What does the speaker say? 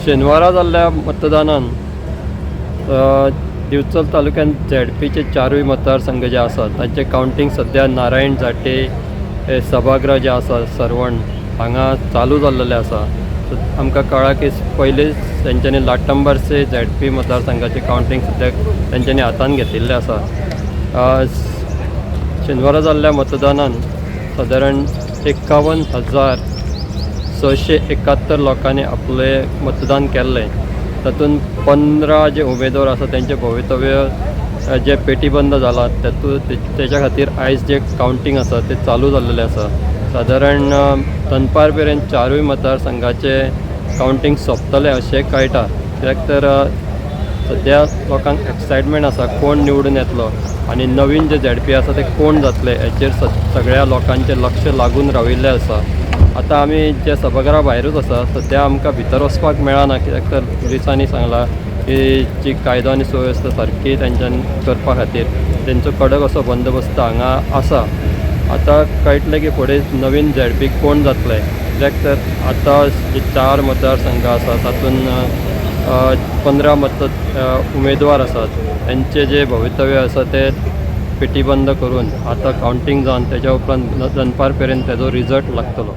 शेनवारा जाल्ल्या मतदानान दिवचल तालुक्यात झेडपीचे 4 मतदारसंघ जे आसात तांचे कावंटींग सद्या नारायण जाटे सभागृह जे आसा सरवण हांगा चालू जाल्लेलें आसा. आमकां कळ्ळा की पयलीं तेंच्यांनी लाटंबरचे झेडपी मतदारसंघाचे कावंटींग सद्या तेंच्यांनी हातान घेतिल्लें आसा. शेनवारा जाल्ल्या मतदानान सादारण 51,671 लोकांनी आपले मतदान केल्लें. तातूंत 15 जे उमेदवार आसा तेंचे भवितव्य जे पेटीबंद जाला तेच्या खातीर आयज जे कावंटींग आसा ते चालू जाल्लेलें आसा. सादारण दनपार पर्यंत 4 मतदारसंघाचे कावंटींग सोंपतलें अशें कळटा. कित्याक तर सद्या लोकांक एक्सायटमेंट आसा कोण निवडून येतलो आनी नवीन जे झेडपी आसा ते कोण जातले हेचेर सगळ्या लोकांचें लक्ष लागून राविल्लें आसा. आतां आमी जे सभागृहा भायरूच आसा सद्या आमकां भितर वचपाक मेळना कित्याक तर पुलिसांनी सांगलां की जी कायदो आनी सुवेवस्था सारकी तेंच्यांनी करपा खातीर तेंचो कडक असो बंदोबस्त हांगा आसा. आतां कळटलें की फुडें नवीन झेडपी कोण जातले कित्याक तर आतां जे 4 मतदारसंघ आसा तातूंत 15 उमेदवार आसात तेंचे जे भवितव्य आसा ते पेटीबंद करून आतां कावंटींग जावन तेच्या उपरांत दनपार पर्यंत तेजो रिजल्ट लागतलो.